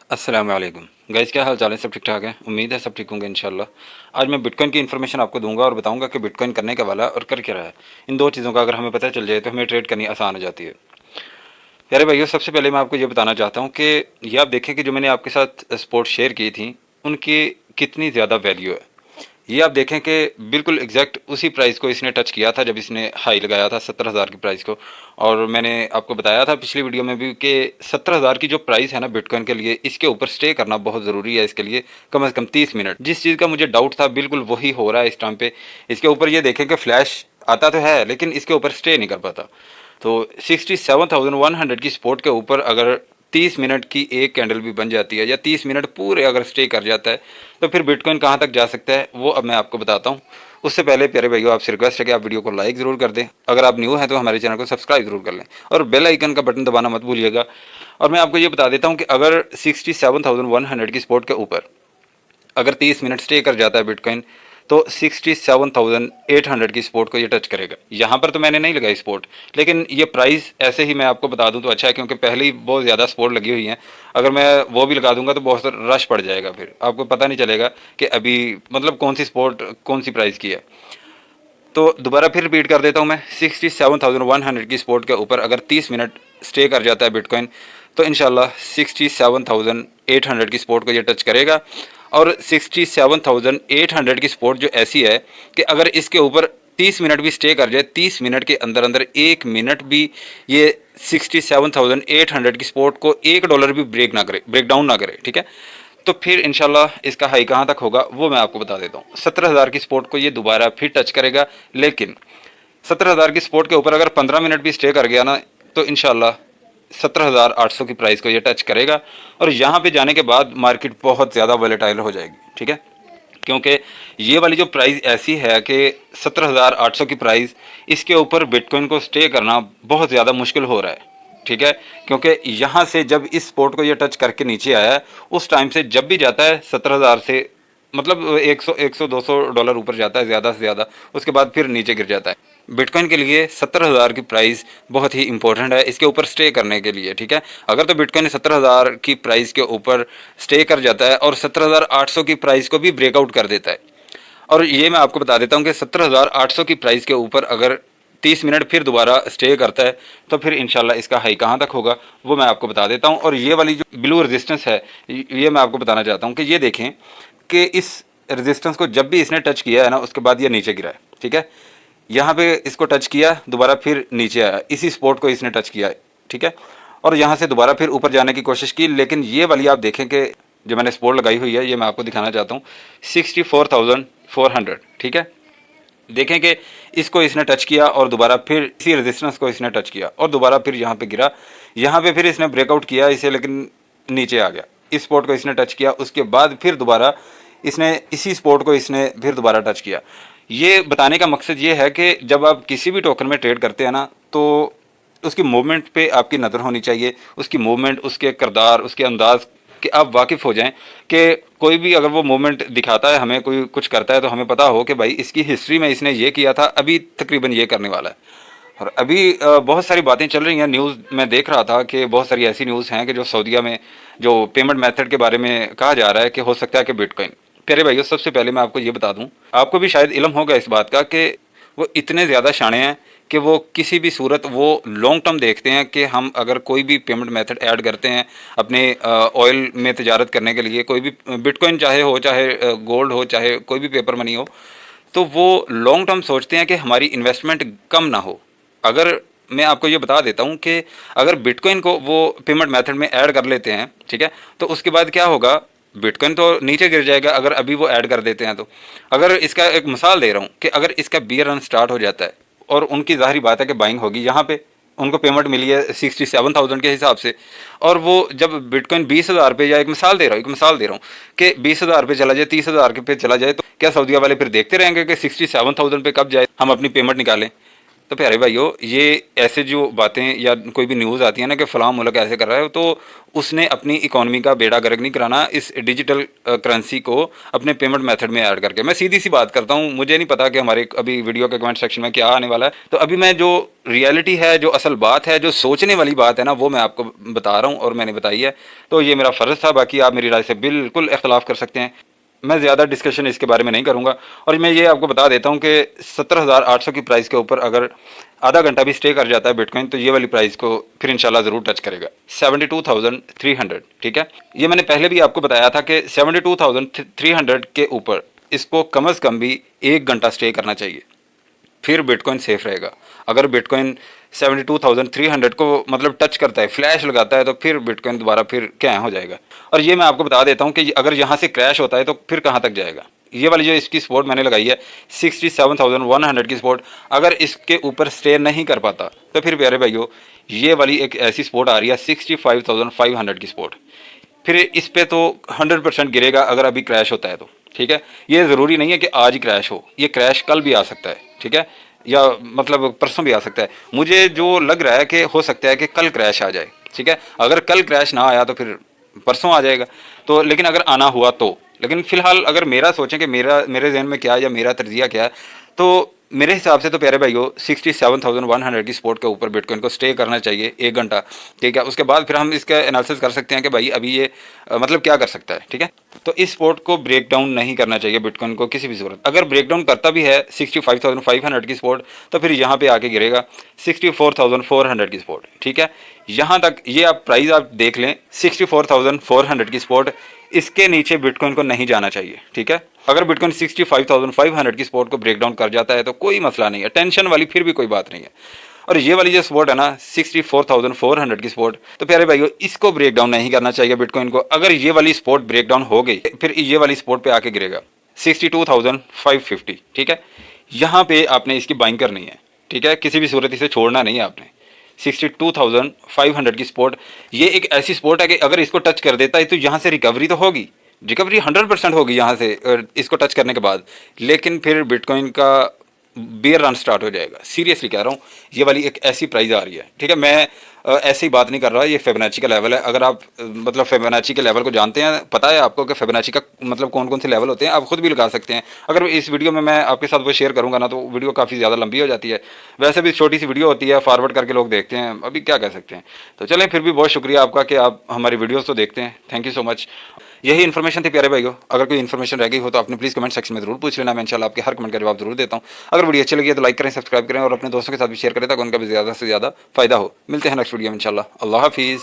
अस्सलाम वालेकुम गाइस, क्या हाल चाल है? सब ठीक ठाक है। उम्मीद है सब ठीक होंगे इंशाल्लाह। आज मैं बिटकॉइन की इन्फॉर्मेशन आपको दूंगा और बताऊंगा कि बिटकॉइन करने का वाला है और कर क्या रहा है। इन दो चीज़ों का अगर हमें पता चल जाए तो हमें ट्रेड करनी आसान हो जाती है। प्यारे भाइयों, सबसे पहले मैं आपको ये बताना चाहता हूँ कि ये आप देखें कि जो मैंने आपके साथ स्पोर्ट शेयर की थी उनकी कितनी ज़्यादा वैल्यू है। ये आप देखें कि बिल्कुल एग्जैक्ट उसी प्राइस को इसने टच किया था जब इसने हाई लगाया था 70,000 की प्राइस को। और मैंने आपको बताया था पिछली वीडियो में भी कि 70,000 की जो प्राइस है ना बिटकॉइन के लिए, इसके ऊपर स्टे करना बहुत ज़रूरी है। इसके लिए कम से कम 30 मिनट, जिस चीज़ का मुझे डाउट था बिल्कुल वही हो रहा है इस टाइम पे। इसके ऊपर ये देखें कि फ्लैश आता तो है लेकिन इसके ऊपर स्टे नहीं कर पाता। तो 67,100 की सपोर्ट के ऊपर अगर 30 मिनट की एक कैंडल भी बन जाती है या 30 मिनट पूरे अगर स्टे कर जाता है तो फिर बिटकॉइन कहाँ तक जा सकता है वो अब मैं आपको बताता हूँ। उससे पहले प्यारे भाइयों, आपसे रिक्वेस्ट है कि आप वीडियो को लाइक ज़रूर कर दें। अगर आप न्यू हैं तो हमारे चैनल को सब्सक्राइब ज़रूर कर लें और बेल आइकन का बटन दबाना मत भूलिएगा। और मैं आपको ये बता देता हूँ कि अगर 67,100 की सपोर्ट के ऊपर अगर 30 मिनट स्टे कर जाता है बिटकॉइन तो 67,800 की सपोर्ट को ये टच करेगा। यहाँ पर तो मैंने नहीं लगाई सपोर्ट, लेकिन ये प्राइस ऐसे ही मैं आपको बता दूं तो अच्छा है, क्योंकि पहले ही बहुत ज़्यादा सपोर्ट लगी हुई है। अगर मैं वो भी लगा दूंगा तो बहुत रश पड़ जाएगा, फिर आपको पता नहीं चलेगा कि अभी मतलब कौन सी सपोर्ट कौन सी प्राइस की है। तो दोबारा फिर रिपीट कर देता हूँ मैं, 67,100 की सपोर्ट के ऊपर अगर 30 मिनट स्टे कर जाता है बिटकॉइन तो इंशाल्लाह 67,800 की सपोर्ट को ये टच करेगा। और 67,800 की सपोर्ट जो ऐसी है कि अगर इसके ऊपर 30 मिनट भी स्टे कर जाए, 30 मिनट के अंदर अंदर 1 मिनट भी ये 67,800 की सपोर्ट को $1 भी ब्रेक डाउन ना करे, ठीक है, तो फिर इंशाल्लाह इसका हाई कहाँ तक होगा वो मैं आपको बता देता हूँ। 17,000 की सपोर्ट को ये दोबारा फिर टच करेगा, लेकिन 17,000 की सपोर्ट के ऊपर अगर 15 मिनट भी स्टे कर गया ना तो इंशाल्लाह 17,800 की प्राइस को ये टच करेगा। और यहाँ पे जाने के बाद मार्केट बहुत ज़्यादा वॉलेटाइल हो जाएगी, ठीक है, क्योंकि ये वाली जो प्राइस ऐसी है कि 17,800 की प्राइस, इसके ऊपर बिटकॉइन को स्टे करना बहुत ज़्यादा मुश्किल हो रहा है, ठीक है। क्योंकि यहाँ से जब इस सपोर्ट को ये टच करके नीचे आया है उस टाइम से जब भी जाता है 17,000 से मतलब 100-200 डॉलर ऊपर जाता है ज़्यादा से ज़्यादा, उसके बाद फिर नीचे गिर जाता है। बिटकॉइन के लिए 17,000 की प्राइस बहुत ही इंपॉर्टेंट है इसके ऊपर स्टे करने के लिए, ठीक है। अगर तो बिटकॉइन 17,000 की प्राइस के ऊपर स्टे कर जाता है और 17,800 की प्राइस को भी ब्रेकआउट कर देता है, और ये मैं आपको बता देता हूँ कि 17,800 की प्राइस के ऊपर अगर 30 मिनट फिर दोबारा स्टे करता है तो फिर इंशाल्लाह इसका हाई कहाँ तक होगा वो मैं आपको बता देता हूँ। और ये वाली जो ब्लू रेजिस्टेंस है ये मैं आपको बताना चाहता हूँ कि ये देखें कि इस रेजिस्टेंस को जब भी इसने टच किया है ना उसके बाद ये नीचे गिरा है, ठीक है। यहाँ पे इसको टच किया, दोबारा फिर नीचे आया, इसी स्पॉट को इसने टच किया है, ठीक है। और यहाँ से दोबारा फिर ऊपर जाने की कोशिश की, लेकिन ये वाली आप देखें कि जो मैंने स्पॉट लगाई हुई है ये मैं आपको दिखाना चाहता हूँ, 64,400, ठीक है। देखें कि इसको इसने टच किया और दोबारा फिर इसी रेजिस्टेंस को इसने टच किया और दोबारा फिर यहाँ पे गिरा, यहाँ पे फिर इसने ब्रेकआउट किया इसे, लेकिन नीचे आ गया। इस स्पॉट को इसने टच किया, उसके बाद फिर दोबारा इसने इसी स्पॉट को इसने फिर दोबारा टच किया। ये बताने का मकसद ये है कि जब आप किसी भी टोकन में ट्रेड करते हैं ना तो उसकी मूवमेंट पे आपकी नज़र होनी चाहिए, उसकी मूवमेंट, उसके किरदार, उसके अंदाज कि आप वाकिफ़ हो जाएं कि कोई भी अगर वो मूवमेंट दिखाता है हमें, कोई कुछ करता है तो हमें पता हो कि भाई इसकी हिस्ट्री में इसने ये किया था, अभी तकरीबन ये करने वाला है। और अभी बहुत सारी बातें चल रही हैं, न्यूज़ में देख रहा था कि बहुत सारी ऐसी न्यूज़ हैं कि जो सऊदीया में जो पेमेंट मेथड के बारे में कहा जा रहा है कि हो सकता है कि बिटकॉइन। प्यारे भाइयों, सबसे पहले मैं आपको ये बता दूं, आपको भी शायद इल्म होगा इस बात का कि वो इतने ज़्यादा शाणे हैं कि वो किसी भी सूरत वो लॉन्ग टर्म देखते हैं कि हम अगर कोई भी पेमेंट मेथड ऐड करते हैं अपने ऑयल में तजारत करने के लिए, कोई भी बिटकॉइन चाहे हो, चाहे गोल्ड हो, चाहे कोई भी पेपर मनी हो, तो वो लॉन्ग टर्म सोचते हैं कि हमारी इन्वेस्टमेंट कम ना हो। अगर मैं आपको ये बता देता हूँ कि अगर बिटकॉइन को वो पेमेंट मेथड में ऐड कर लेते हैं, ठीक है, तो उसके बाद क्या होगा, बिटकॉइन तो नीचे गिर जाएगा अगर अभी वो ऐड कर देते हैं तो। अगर इसका एक मिसाल दे रहा हूँ कि अगर इसका बियर रन स्टार्ट हो जाता है और उनकी जाहिर बात है कि बाइंग होगी, यहाँ पे उनको पेमेंट मिली है 67,000 के हिसाब से, और वो जब बिटकॉइन 20,000 पे, या एक मिसाल दे रहा हूँ कि 20,000 पे चला जाए, 30,000 पे चला जाए, तो क्या सऊदीया वाले फिर देखते रहेंगे कि 67,000 पे कब जाए हम अपनी पेमेंट निकालें? तो प्यारे भाइयों, ये ऐसे जो बातें या कोई भी न्यूज़ आती है ना कि फ़लाँ मुल्क ऐसे कर रहा है, तो उसने अपनी इकॉनमी का बेड़ा गर्क नहीं कराना इस डिजिटल करेंसी को अपने पेमेंट मेथड में ऐड करके। मैं सीधी सी बात करता हूँ, मुझे नहीं पता कि हमारे अभी वीडियो के कमेंट सेक्शन में क्या आने वाला है। तो अभी मैं जो रियलिटी है, जो असल बात है, जो सोचने वाली बात है ना, वो मैं आपको बता रहा हूँ और मैंने बताई है। तो ये मेरा फ़र्ज़ था, बाकी आप मेरी राय से बिल्कुल इख्तलाफ कर सकते हैं। मैं ज़्यादा डिस्कशन इसके बारे में नहीं करूँगा। और मैं ये आपको बता देता हूँ कि 17,800 की प्राइस के ऊपर अगर आधा घंटा भी स्टे कर जाता है बिटकॉइन, तो ये वाली प्राइस को फिर इंशाल्लाह ज़रूर टच करेगा, 72,300। ठीक है, ये मैंने पहले भी आपको बताया था कि 72,300 के ऊपर इसको कम अज़ कम भी 1 घंटा स्टे करना चाहिए, फिर बिटकॉइन सेफ रहेगा। अगर बिटकॉइन 72,300 को मतलब टच करता है, फ्लैश लगाता है, तो फिर बिटकॉइन दोबारा फिर क्या हो जाएगा। और ये मैं आपको बता देता हूँ कि अगर यहाँ से क्रैश होता है तो फिर कहाँ तक जाएगा। ये वाली जो इसकी सपोर्ट मैंने लगाई है 67,100 की सपोर्ट, अगर इसके ऊपर स्टे नहीं कर पाता तो फिर प्यारे भाइयों ये वाली एक ऐसी सपोर्ट आ रही है 65,500 की सपोर्ट। फिर इस पे तो 100% गिरेगा अगर अभी क्रैश होता है तो। ठीक है, ये ज़रूरी नहीं है कि आज ही क्रैश हो, ये क्रैश कल भी आ सकता है। ठीक है, या मतलब परसों भी आ सकता है। मुझे जो लग रहा है कि हो सकता है कि कल क्रैश आ जाए। ठीक है, अगर कल क्रैश ना आया तो फिर परसों आ जाएगा। तो लेकिन अगर आना हुआ तो, लेकिन फ़िलहाल अगर मेरा सोचें कि मेरे जहन में क्या है या मेरा तर्जिया क्या है, तो मेरे हिसाब से तो प्यारे भाइयों 67,100 की सपोर्ट के ऊपर बिटकॉइन को स्टे करना चाहिए 1 घंटा। ठीक है, उसके बाद फिर हम इसका एनालिसिस कर सकते हैं कि भाई अभी ये मतलब क्या कर सकता है। ठीक है, तो इस सपोर्ट को ब्रेक डाउन नहीं करना चाहिए बिटकॉइन को किसी भी सूरत। अगर ब्रेक डाउन करता भी है 65,500 की सपोर्ट, तो फिर यहाँ पे आके गिरेगा 64,400 की सपोर्ट। ठीक है, यहाँ तक ये आप प्राइस आप देख लें, 64,400 की सपोर्ट, इसके नीचे बिटकॉइन को नहीं जाना चाहिए। ठीक है, अगर बिटकॉइन 65,500 की सपोर्ट को ब्रेक डाउन कर जाता है तो कोई मसला नहीं है, टेंशन वाली फिर भी कोई बात नहीं है। और ये वाली जो सपोर्ट है ना 64,400 की सपोर्ट, तो प्यारे भाइयों इसको ब्रेक डाउन नहीं करना चाहिए बिटकॉइन को। अगर ये वाली सपोर्ट ब्रेक डाउन हो गई फिर ये वाली सपोर्ट पे आके गिरेगा 62,550। ठीक है, यहाँ पे आपने इसकी बाइंग करनी है। ठीक है, किसी भी सूरत इसे छोड़ना नहीं है आपने। 62,500 की सपोर्ट, ये एक ऐसी सपोर्ट है कि अगर इसको टच कर देता है तो यहाँ से रिकवरी तो होगी, रिकवरी 100% होगी यहाँ से इसको टच करने के बाद, लेकिन फिर बिटकॉइन का बेयर रन स्टार्ट हो जाएगा। सीरियसली कह रहा हूँ, ये वाली एक ऐसी प्राइस आ रही है। ठीक है, मैं ऐसी बात नहीं कर रहा, ये फिबोनाची का लेवल है। अगर आप मतलब फिबोनाची के लेवल को जानते हैं, पता है आपको कि फिबोनाची का मतलब कौन कौन से लेवल होते हैं, आप खुद भी लगा सकते हैं। अगर इस वीडियो में मैं आपके साथ वो शेयर करूंगा ना, तो वीडियो काफ़ी ज़्यादा लंबी हो जाती है। वैसे भी छोटी सी वीडियो होती है, फॉरवर्ड करके लोग देखते हैं, अभी क्या कह सकते हैं। तो चलें, फिर भी बहुत शुक्रिया आपका कि आप हमारी वीडियोज़ तो देखते हैं, थैंक यू सो मच। यही इन्फॉर्मेशन थी प्यारे भाइयों। अगर कोई इन्फॉर्मेशन रह गई हो तो आपने प्लीज़ कमेंट सेक्शन में जरूर पूछ लेना, मैं इंशाल्लाह आपके हर कमेंट का जवाब जरूर देता हूँ। अगर वीडियो अच्छी लगी है तो लाइक करें, सब्सक्राइब करें और अपने दोस्तों के साथ भी शेयर करें ताकि उनका भी ज़्यादा से ज़्यादा फायदा हो। मिलते हैं नेक्स्ट वीडियो में इंशाल्लाह। अल्लाह हाफिज़।